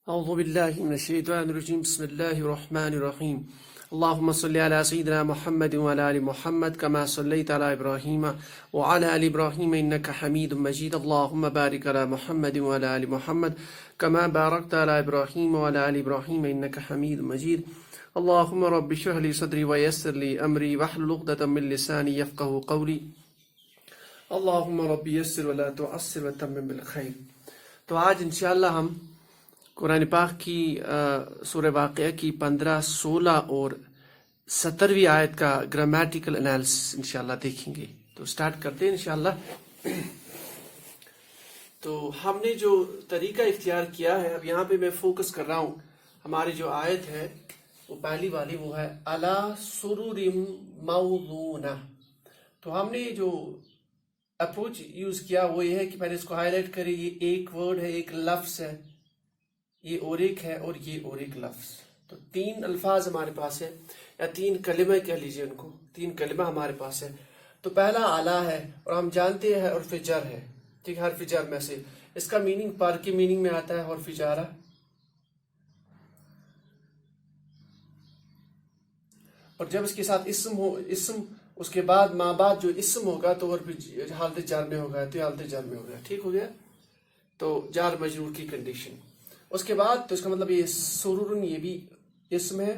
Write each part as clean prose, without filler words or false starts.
أعوذ بالله من الشيطان الرجيم بسم الله الرحمن الرحيم اللهم صل على سيدنا محمد وعلى آل محمد كما صليت على إبراهيم وعلى آل إبراهيم إنك حميد مجيد اللهم بارك على محمد وعلى آل محمد كما باركت على إبراهيم وعلى آل إبراهيم إنك حميد مجيد اللهم رب اشرح لي صدري ويسر لي أمري واحلل عقدة من لساني يفقهوا قولي اللهم رب يسر ولا تعسر وتمم بالخير. تو آج انشاءاللہ ہم قرآن پاک کی سورہ واقعہ کی 15, 16 اور 17ویں آیت کا گرامیٹیکل انالیسس انشاءاللہ دیکھیں گے. تو سٹارٹ کرتے ہیں انشاءاللہ. تو ہم نے جو طریقہ اختیار کیا ہے, اب یہاں پہ میں فوکس کر رہا ہوں, ہماری جو آیت ہے وہ پہلی والی وہ ہے علی سرر موضونہ. تو ہم نے جو اپروچ یوز کیا وہ یہ ہے کہ پہلے اس کو ہائی لائٹ کریں. یہ ایک ورڈ ہے, ایک لفظ ہے, یہ اور ایک ہے, اور یہ اور ایک لفظ. تو 3 الفاظ ہمارے پاس ہے, یا 3 کلمہ کہہ لیجئے ان کو, 3 کلمہ ہمارے پاس ہے. تو پہلا اعلیٰ ہے, اور ہم جانتے ہیں حرف جر ہے. ٹھیک ہے, حرف جر میں سے اس کا میننگ پر کی میننگ میں آتا ہے حرف جارہ. اور جب اس کے ساتھ اسم ہو, اسم اس کے بعد ماں بعد جو اسم ہوگا تو حالت جر میں ہوگا, تو یہ حالت جر میں ہوگا. ٹھیک ہو گیا. تو جار مجرور کی کنڈیشن. اس کے بعد تو اس کا مطلب یہ سرورن, یہ بھی اسم ہے.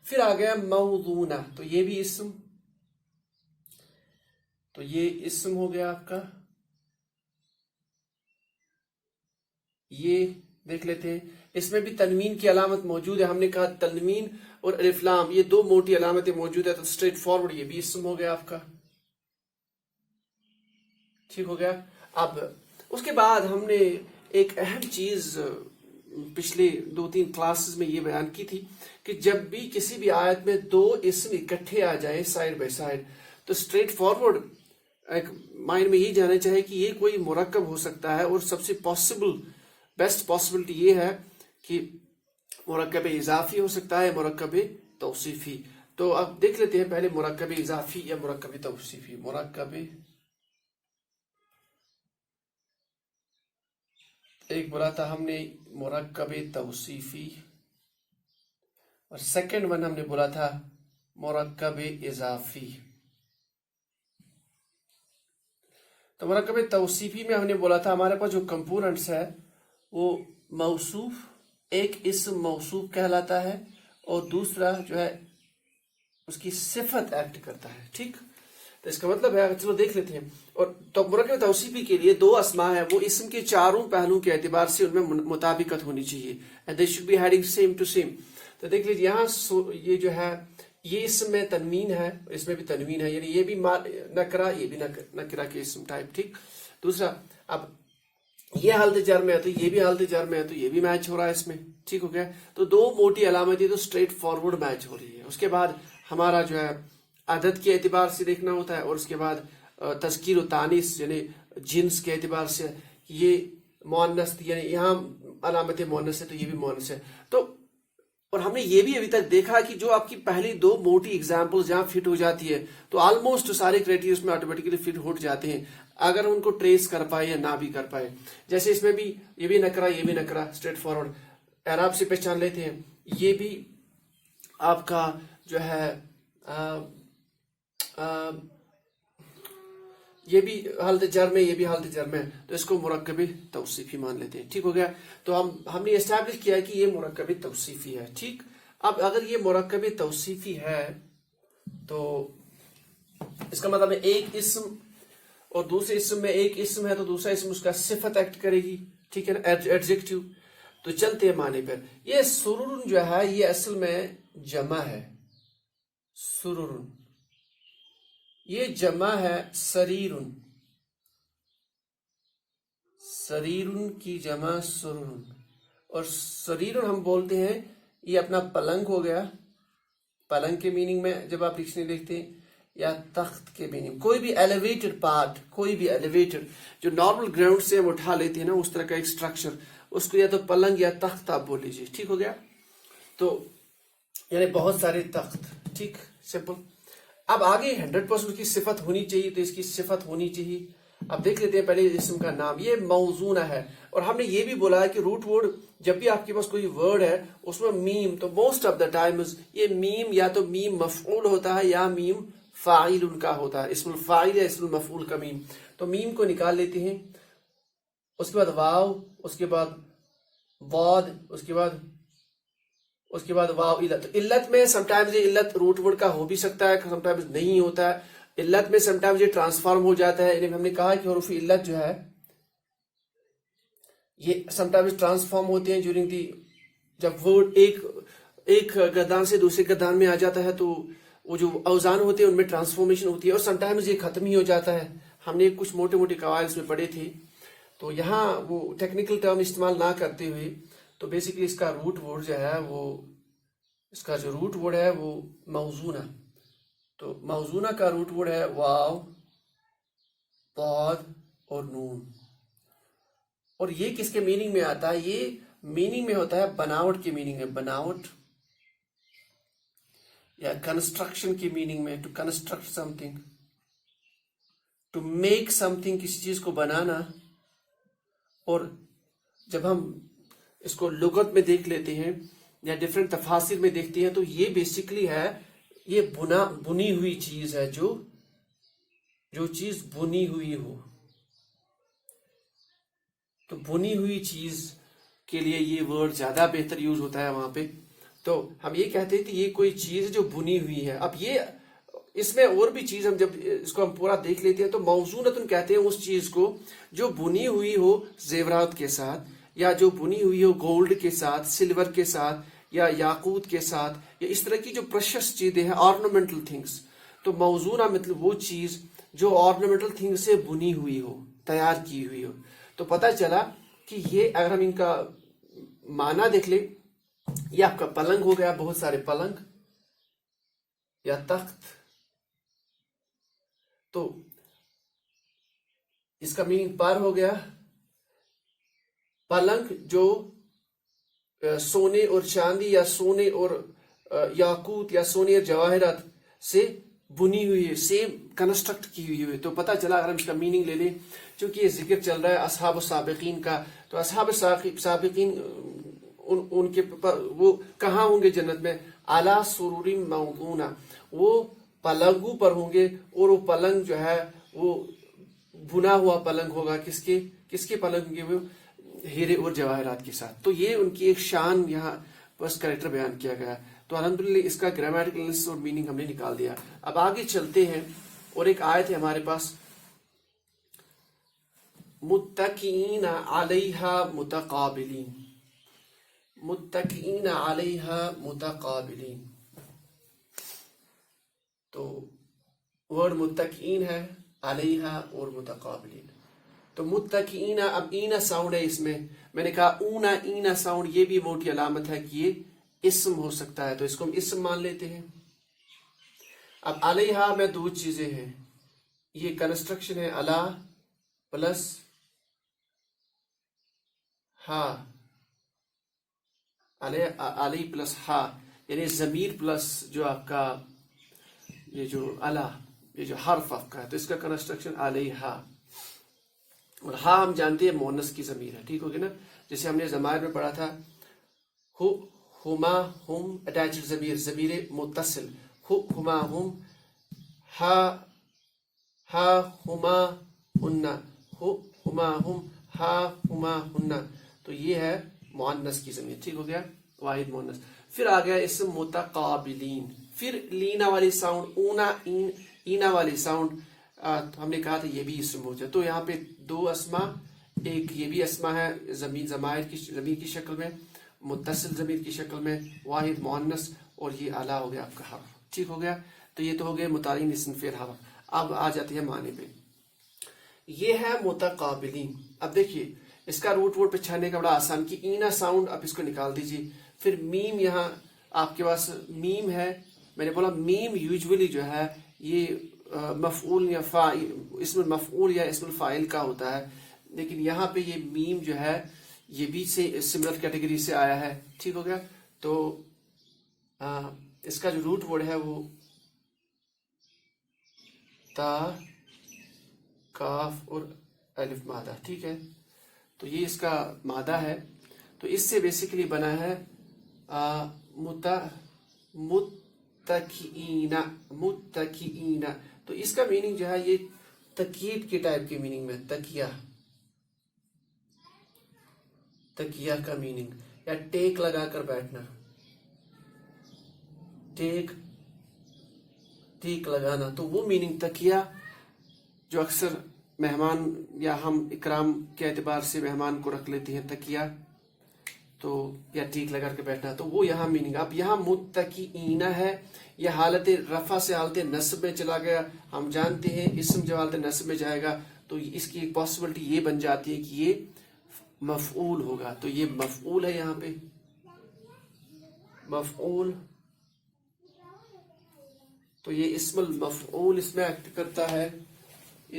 پھر آ گیا موضونہ, تو یہ بھی اسم, تو یہ اسم ہو گیا آپ کا. یہ دیکھ لیتے ہیں, اس میں بھی تنوین کی علامت موجود ہے. ہم نے کہا تنوین اور الف لام یہ 2 موٹی علامتیں موجود ہے, تو اسٹریٹ فارورڈ یہ بھی اسم ہو گیا آپ کا. ٹھیک ہو گیا. اب اس کے بعد ہم نے ایک اہم چیز پچھلے 2-3 کلاسز میں یہ بیان کی تھی کہ جب بھی کسی بھی آیت میں 2 اسم اکٹھے آ جائیں سائڈ بائی سائڈ, تو اسٹریٹ فارورڈ ایک مائنڈ میں یہ جانا چاہے کہ یہ کوئی مرکب ہو سکتا ہے, اور سب سے بیسٹ پاسبلٹی یہ ہے کہ مرکب اضافی ہو سکتا ہے, مرکب توصیفی. تو اب دیکھ لیتے ہیں پہلے مرکب اضافی یا مرکب توصیفی. مرکب ایک بولا تھا ہم نے مرکب توصیفی, اور سیکنڈ ون ہم نے بولا تھا مرکب اضافی. تو مرکب توصیفی میں ہم نے بولا تھا ہمارے پاس جو کمپوننٹس ہے وہ موصوف, ایک اسم موصوف کہلاتا ہے, اور دوسرا جو ہے اس کی صفت ایکٹ کرتا ہے. ٹھیک, تو اس کا مطلب ہے, چلو دیکھ لیتے ہیں. اور تو مرکب توصیفی کے لیے 2 اسماء ہیں, وہ اسم کے 4 پہلوؤں کے اعتبار سے ان میں مطابقت ہونی چاہیے, and they should be heading same to same. تو دیکھ لیجیے یہاں یہ جو ہے یہ اسم میں تنوین ہے, اس میں بھی تنوین ہے, یعنی یہ بھی نکرہ, یہ بھی نکرہ کے اسم ٹائپ. ٹھیک. دوسرا, اب یہ حالت جر میں ہے تو یہ بھی حالت جر میں ہے, تو یہ بھی میچ ہو رہا ہے اس میں. ٹھیک ہو گیا. تو 2 موٹی علامتیں تو اسٹریٹ فارورڈ میچ ہو رہی ہے. اس کے بعد ہمارا جو ہے عدد کے اعتبار سے دیکھنا ہوتا ہے, اور اس کے بعد تذکیر و تانیث یعنی جنس کے اعتبار سے یہ مؤنث, یعنی یہاں علامت مؤنث ہے تو یہ بھی مؤنث ہے. تو اور ہم نے یہ بھی ابھی تک دیکھا کہ جو آپ کی پہلی 2 موٹی ایگزامپل جہاں فٹ ہو جاتی ہے تو آلموسٹ سارے کرائٹیریا اس میں آٹومیٹکلی فٹ ہو جاتے ہیں, اگر ان کو ٹریس کر پائے یا نہ بھی کر پائے. جیسے اس میں بھی یہ بھی نکرہ, یہ بھی نکرہ, اسٹریٹ فارورڈ اعراب سے پہچان لیتے ہیں. یہ بھی آپ کا جو ہے یہ بھی حالت جر میں, یہ بھی حالت جر میں, تو اس کو مرکب توصیفی مان لیتے ہیں. ٹھیک ہو گیا. تو ہم نے اسٹیبلش کیا کہ یہ مرکب توصیفی ہے. ٹھیک. اب اگر یہ مرکب توصیفی ہے تو اس کا مطلب ہے ایک اسم اور دوسرے اسم میں ایک اسم ہے تو دوسرا اسم اس کا صفت ایکٹ کرے گی. ٹھیک ہے نا, ایڈجیکٹیو. تو چلتے ہیں معنی پر. یہ سرورن جو ہے یہ اصل میں جمع ہے. سرورن یہ جمع ہے سریرن. سریرن کی جمع سرورن, اور سریرن ہم بولتے ہیں یہ اپنا پلنگ ہو گیا. پلنگ کے میننگ میں جب آپ ڈکشنری دیکھتے ہیں, یا تخت کے میننگ, کوئی بھی ایلیویٹڈ پارٹ, کوئی بھی ایلیویٹڈ جو نارمل گراؤنڈ سے ہم اٹھا لیتے ہیں نا اس طرح کا ایک سٹرکچر, اس کو یا تو پلنگ یا تخت آپ بول لیجیے. ٹھیک ہو گیا. تو یعنی بہت سارے تخت. ٹھیک, سمپل. اب آگے 100% کی صفت ہونی چاہیے, تو اس کی صفت ہونی چاہیے. اب دیکھ لیتے ہیں پہلے اسم کا نام, یہ موزونہ ہے. اور ہم نے یہ بھی بولا ہے کہ روٹ ورڈ جب بھی آپ کے پاس کوئی ورڈ ہے اس میں میم، تو موسٹ آف دا ٹائمز یہ میم یا تو میم مفعول ہوتا ہے یا میم فاعل ان کا ہوتا ہے، اسم الفاعل یا اسم المفعول کا میم. تو میم کو نکال لیتے ہیں، اس کے بعد واو، اس کے بعد ضاد، اس کے بعد واو علت. علت میں سم ٹائمز یہ علت روٹ ورڈ کا ہو بھی سکتا ہے، سم ٹائمز نہیں ہوتا ہے. علت میں سم ٹائمز یہ ٹرانسفارم ہو جاتا ہے. یعنی ہم نے کہا کہ حروف علت جو ہے یہ سم ٹائمز ٹرانسفارم ہوتے ہیں ڈیورنگ دی، جب ورڈ ایک گردان سے دوسرے گردان میں آ جاتا ہے تو وہ جو اوزان ہوتے ہیں ان میں ٹرانسفارمیشن ہوتی ہے، اور سم ٹائمز یہ ختم ہی ہو جاتا ہے. ہم نے کچھ موٹے موٹے قواعد اس میں پڑھے تھے، تو یہاں وہ ٹیکنیکل ٹرم استعمال نہ کرتے ہوئے تو بیسیکلی اس کا روٹ ورڈ جو ہے وہ، اس کا جو روٹ ورڈ ہے وہ موزونہ. تو موزونہ کا روٹ ورڈ ہے واو، ضاد اور نون. اور یہ کس کے میننگ میں آتا ہے؟ یہ میننگ میں ہوتا ہے بناوٹ کے میننگ میں، بناوٹ یا کنسٹرکشن کی میننگ میں. To construct something, to make something, کسی چیز کو بنانا. اور جب ہم اس کو لغت میں دیکھ لیتے ہیں یا ڈفرینٹ تفاسیر میں دیکھتے ہیں تو یہ بیسیکلی ہے، یہ بنی ہوئی چیز ہے، جو چیز بنی ہوئی ہو. تو بنی ہوئی چیز کے لیے یہ ورڈ زیادہ بہتر یوز ہوتا ہے وہاں پہ. تو ہم یہ کہتے ہیں کہ یہ کوئی چیز ہے جو بنی ہوئی ہے. اب یہ اس میں اور بھی چیز، ہم جب اس کو ہم پورا دیکھ لیتے ہیں تو موزونتن کہتے ہیں اس چیز کو جو بنی ہوئی ہو زیورات کے ساتھ، یا جو بنی ہوئی ہو گولڈ کے ساتھ، سلور کے ساتھ، یا یاقوت کے ساتھ، یا اس طرح کی جو پریشس چیزیں ہیں، آرنامنٹل تھنگس. تو موزونہ مطلب وہ چیز جو آرنامنٹل تھنگ سے بنی ہوئی ہو، تیار کی ہوئی ہو. تو پتہ چلا کہ یہ اگر ہم ان کا معنی دیکھ لیں، یہ آپ کا پلنگ ہو گیا، بہت سارے پلنگ یا تخت. تو اس کا میننگ پر ہو گیا، پلنگ جو سونے اور چاندی یا سونے اور یاقوت یا سونے اور جواہرات سے بنی ہوئی ہے، سیم کنسٹرکٹ کی ہوئی ہے. تو پتہ چلا اگر ہم اس کا میننگ لے لیں، چونکہ یہ ذکر چل رہا ہے اصحاب السابقین کا، تو اصحاب سابقین ان کے وہ کہاں ہوں گے جنت میں؟ اعلی سرور موضونہ، وہ پلنگوں پر ہوں گے. اور وہ پلنگ جو ہے وہ بنا ہوا پلنگ ہوگا. کس کے پلنگ ہوں گے؟ وہ ہیرے اور جواہرات کے ساتھ. تو یہ ان کی ایک شان یہاں بس کریکٹر بیان کیا گیا. تو الحمدللہ اس کا گرامیٹیکل اور میننگ ہم نے نکال دیا. اب آگے چلتے ہیں، اور ایک آیت ہے ہمارے پاس، متکئین علیہا متقابلین، متکئین علیہا متقابلین. تو ورڈ متکئین ہے، علیہا اور متقابلین. تو متکئین، اب اینا ساؤنڈ ہے اس میں نے کہا اونا اینا ساؤنڈ، یہ بھی موٹی علامت ہے کہ یہ اسم ہو سکتا ہے، تو اس کو ہم اسم مان لیتے ہیں. اب علیہا میں دو چیزیں ہیں، یہ کنسٹرکشن ہے، علا پلس ہا، علی پلس ہا، یعنی ضمیر پلس جو آپ کا یہ جو علا، یہ جو حرف آپ کا ہے، تو اس کا کنسٹرکشن علیہا. اور ہا ہم جانتے ہیں مؤنث کی ضمیر ہے، ٹھیک ہوگی نا؟ جیسے ہم نے ضمائر میں پڑھا تھا، ہما ہم اٹیچڈ ضمیر، ضمیر متصل، ہما ہم، ہا ہما ہن، ہما ہم، ہا ہما ہن. تو یہ ہے مؤنث کی ضمیر، ٹھیک ہو گیا، واحد مؤنث. پھر آ گیا اسم متقابلین، پھر لینا والی ساؤنڈ، اونا اینا والی ساؤنڈ، ہم نے کہا تھا یہ بھی اسم ہو جائے. تو یہاں پہ دو اسما، ایک یہ بھی اسما ہے ضمیر کی شکل میں، متصل ضمیر کی شکل میں، واحد مؤنث، اور یہ اعلیٰ ہو گیا آپ کا حرف، ٹھیک ہو گیا. تو یہ تو ہو گئے متعین اسم فعل حرف. اب آ جاتی ہے معنی پہ، یہ ہے متقابلین. اب دیکھیے اس کا روٹ ووٹ پہچاننے کا بڑا آسان، کہ اینا ساؤنڈ آپ اس کو نکال دیجیے. پھر میم، یہاں آپ کے پاس میم ہے، میں نے بولا میم یوزولی جو ہے یہ مفعول یا اسم المفعول یا اسم الفاعل کا ہوتا ہے، لیکن یہاں پہ یہ میم جو ہے یہ بھی سے سملر کیٹیگری سے آیا ہے، ٹھیک ہو گیا. تو اس کا جو روٹ ورڈ ہے وہ تا، کاف اور الف مادہ، ٹھیک ہے. تو یہ اس کا مادہ ہے. تو اس سے بیسیکلی بنا ہے متکئین. تو اس کا میننگ جو ہے یہ تکیے کے ٹائپ کے میننگ میں تکیہ کا میننگ یا ٹیک لگا کر بیٹھنا, ٹیک لگانا. تو وہ میننگ تکیہ جو اکثر مہمان یا ہم اکرام کے اعتبار سے مہمان کو رکھ لیتے ہیں تکیہ, تو یا ٹیک لگا کے بیٹھنا, تو وہ یہاں میننگ. اب یہاں متکئین ہے, یہ حالت رفع سے حالت نصب میں چلا گیا. ہم جانتے ہیں اسم جب حالت نصب میں جائے گا تو اس کی ایک پاسبلٹی یہ بن جاتی ہے کہ یہ مفعول ہوگا. تو یہ مفعول ہے, یہاں پہ مفعول. تو یہ اسم المفعول اس میں ایکٹ کرتا ہے,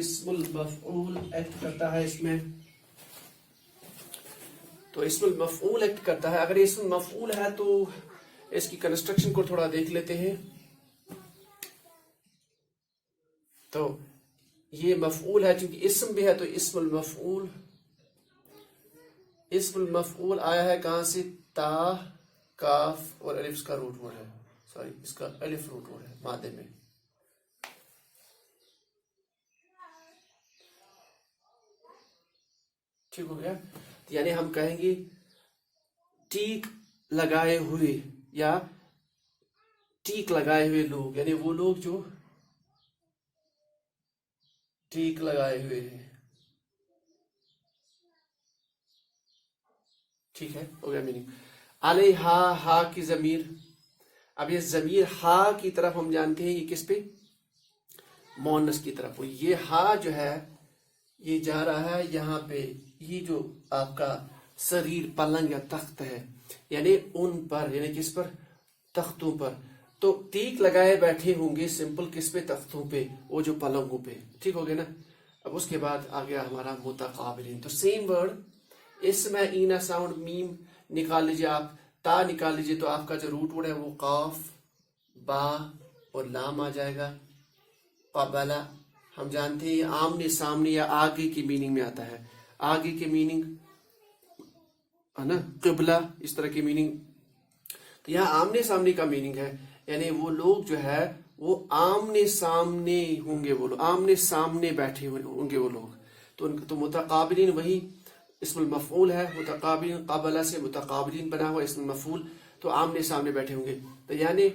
اسم المفعول ایکٹ کرتا ہے اس میں. تو اسم المفعول ایکٹ کرتا ہے. اگر یہ اسم مفعول ہے تو اس کی کنسٹرکشن کو تھوڑا دیکھ لیتے ہیں. تو یہ مفعول ہے چونکہ اسم بھی ہے, تو اسم المفعول آیا ہے کہاں سے؟ تا, کاف اور الف اس کا روٹ ورڈ ہے, سوری اس کا الف روٹ ورڈ ہے مادے میں. ٹھیک ہو گیا. یعنی ہم کہیں گے ٹیک لگائے ہوئے یا ٹیک لگائے ہوئے لوگ, یعنی وہ لوگ جو ٹیک لگائے ہوئے ہیں. ٹھیک ہے, ہو گیا میننگ. علیہا, ہا کی ضمیر. اب یہ ضمیر ہا کی طرف ہم جانتے ہیں یہ کس پہ؟ مؤنث کی طرف. یہ ہا جو ہے یہ جا رہا ہے یہاں پہ, یہ جو آپ کا سریر پلنگ یا تخت ہے, یعنی ان پر, یعنی کس پر؟ تختوں پر. تو ٹیک لگائے بیٹھے ہوں گے سمپل کس پہ؟ تختوں پہ, وہ جو پلنگوں پہ. ٹھیک ہو گیا نا. اب اس کے بعد آ گیا ہمارا متقابلین. تو سیم ورڈ اسم ہے, اینا ساؤنڈ, میم نکال لیجیے آپ, تا نکال لیجیے, تو آپ کا جو روٹ ورڈ ہے وہ قاف, با اور لام آ جائے گا. قبلہ ہم جانتے ہیں آمنے سامنے یا آگے کی میننگ میں آتا ہے. آگے کی میننگ ہے نا, قبلہ اس طرح کی میننگ. تو یہاں آمنے سامنے کا میننگ ہے, یعنی وہ لوگ جو ہے وہ آمنے سامنے ہوں گے, وہ لوگ آمنے سامنے بیٹھے ہوں گے وہ لوگ. تو متقابلین وہی اسم المفعول ہے. متقابلین قبلہ سے متقابلین بنا ہوا اسم المفعول, تو آمنے سامنے بیٹھے ہوں گے. تو یعنی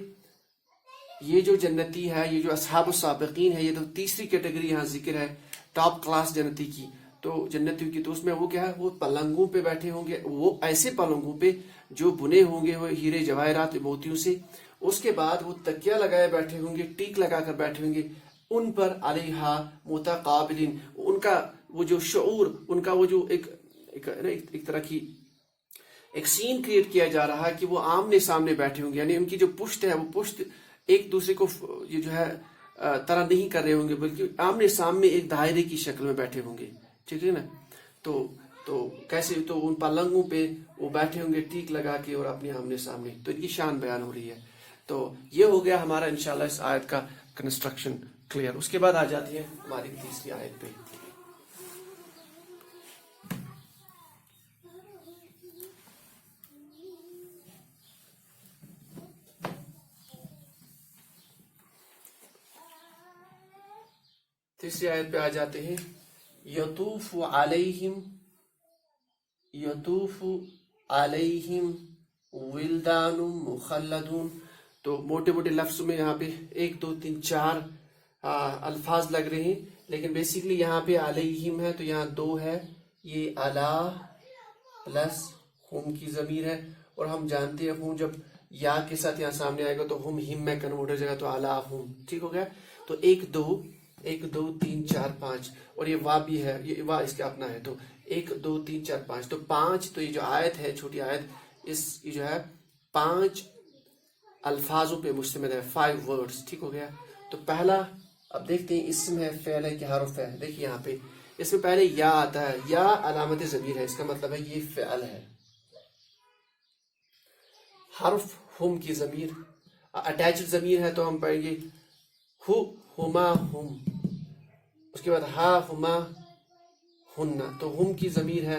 یہ جو جنتی ہے, یہ جو اصحاب السابقین ہے, یہ تو تیسری کیٹیگری یہاں ذکر ہے, ٹاپ کلاس جنتی کی. تو جنتیوں کی, تو اس میں وہ کیا ہے, وہ پلنگوں پہ بیٹھے ہوں گے, وہ ایسے پلنگوں پہ جو بنے ہوں گے وہ ہیرے جواہرات موتیوں سے. اس کے بعد وہ تکیہ لگائے بیٹھے ہوں گے, ٹیک لگا کر بیٹھے ہوں گے, ان پر علیہا متقابلین. ان کا وہ جو شعور, ان کا وہ جو ایک طرح کی ایک سین کریٹ کیا جا رہا ہے کہ وہ آمنے سامنے بیٹھے ہوں گے, یعنی ان کی جو پشت ہے وہ پشت ایک دوسرے کو یہ جو ہے طرح نہیں کر رہے ہوں گے, بلکہ آمنے سامنے ایک دائرے کی شکل میں بیٹھے ہوں گے. ٹھیک ہے نا. تو کیسے, تو ان پلنگوں پہ وہ بیٹھے ہوں گے ٹیک لگا کے اور اپنے آمنے سامنے. تو ان کی شان بیان ہو رہی ہے. تو یہ ہو گیا ہمارا انشاءاللہ اس آیت کا کنسٹرکشن کلیئر. اس کے بعد آ جاتی ہے ہماری تیسری آیت پہ. تیسری آیت پہ آ جاتے ہیں. یطوف علیہم ولدان مخلدون. تو موٹے موٹے لفظوں میں یہاں پہ 1 2 3 4 الفاظ لگ رہے ہیں, لیکن بیسیکلی یہاں پہ علیہم ہے تو یہاں 2 ہے, یہ علا پلس ہم کی ضمیر ہے, اور ہم جانتے ہیں ہم جب یا کے ساتھ یہاں سامنے آئے گا تو ہم میں کنورٹ ہو جائے گا, تو علا ہم. ٹھیک ہو گیا. تو 1 2 3 4 5, اور یہ وا بھی ہے, یہ وا اس کا اپنا ہے. تو 1 2 3 4 5, تو 5. تو یہ جو آیت ہے, چھوٹی آیت, اس کی جو ہے 5 الفاظوں پہ مشتمل ہے, 5 words. ٹھیک ہو گیا. تو پہلا اب دیکھتے ہیں اسم ہے, فعل ہے کہ حرف ہے. دیکھیے یہاں پہ اس میں پہلے یا آتا ہے, یا علامت ضمیر ہے, اس کا مطلب ہے یہ فعل ہے. حرف ہم کی ضمیر, اٹیچڈ ضمیر ہے, تو ہم پڑھیں گے ہما ہم. اس کے بعد ہا ہما ہن, تو ہم کی ضمیر ہے,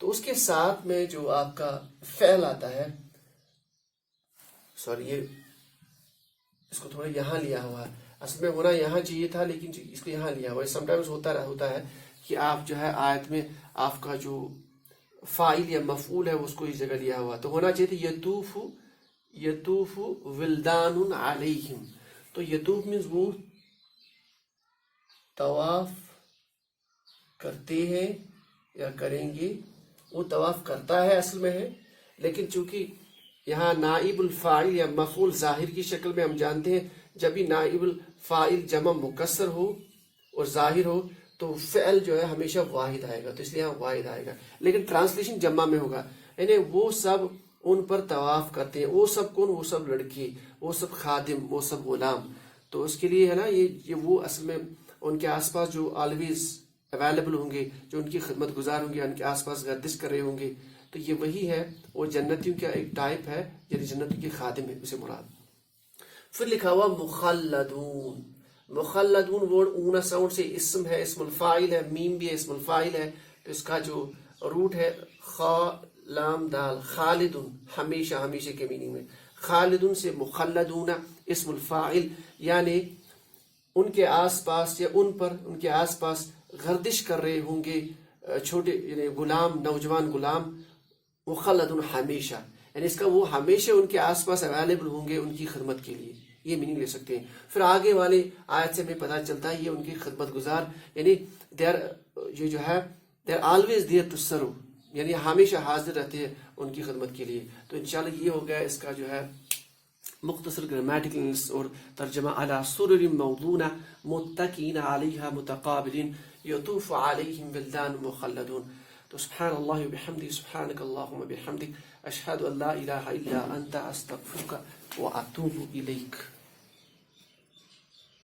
تو اس کے ساتھ میں جو آپ کا فعل آتا ہے، سوری یہ اس کو تھوڑا یہاں لیا ہوا ہے، اصل میں ہونا یہاں چاہیے تھا لیکن اس کو یہاں لیا ہوا ہے. سم ٹائمز ہوتا ہے کہ آپ جو ہے آیت میں آپ کا جو فاعل یا مفعول ہے اس کو اس جگہ لیا ہوا، تو ہونا چاہیے تھا یطوف ولدان علیہم. تو یطوف مینز وہ طواف کرتے ہیں یا کریں گے، وہ طواف کرتا ہے اصل میں ہے، لیکن چونکہ یہاں نائب الفاعل یا مفعول ظاہر کی شکل میں ہم جانتے ہیں جب بھی نائب الفاعل جمع مکسر ہو اور ظاہر ہو تو فعل جو ہے ہمیشہ واحد آئے گا، تو اس لیے یہاں واحد آئے گا، لیکن ٹرانسلیشن جمع میں ہوگا، یعنی وہ سب ان پر طواف کرتے ہیں. وہ سب کون؟ وہ سب لڑکی، وہ سب خادم، وہ سب غلام. تو اس کے لیے ہے نا یہ وہ اصل میں ان کے آس پاس جو آلویز اویلیبل ہوں گے، جو ان کی خدمت گزار ہوں گے، ان کے آس پاس گردش کر رہے ہوں گے، تو یہ وہی ہے، وہ جنتیوں کا ایک ٹائپ ہے، یعنی جنتیوں کے خادم ہے اسے مراد. پھر لکھا ہوا مخلدون. مخلدون ورڈ اونہ ساؤنڈ سے اسم ہے، اسم الفاعل ہے، میم بھی ہے، اسم الفاعل ہے، تو اس کا جو روٹ ہے خا لام دال، خالدون، ہمیشہ، ہمیشہ کے میننگ میں. خالدون سے مخلدون اسم الفاعل، یعنی ان کے آس پاس یا ان کے آس پاس گردش کر رہے ہوں گے چھوٹے یعنی غلام، نوجوان غلام. مخلدون ہمیشہ، یعنی اس کا وہ ہمیشہ ان کے آس پاس اویلیبل ہوں گے ان کی خدمت کے لیے، یہ میننگ لے سکتے ہیں. پھر آگے والے آیت سے ہمیں پتہ چلتا ہے یہ ان کی خدمت گزار، یعنی یہ جو ہے they are always there to serve, یعنی ہمیشہ حاضر رہتے ہیں ان کی خدمت کے لیے. تو انشاءاللہ یہ ہو گیا اس کا جو ہے مختصر گرامیٹیکل اور ترجمہ. علی سرر موضونہ متکئین علیہا متقابلین یطوف علیہم ولدان مخلدون. تو سبحان اللہ وبحمدہ، سبحانک اللہم وبحمدک، اشہد ان لا الہ الا انت، استغفرک واتوب الیک.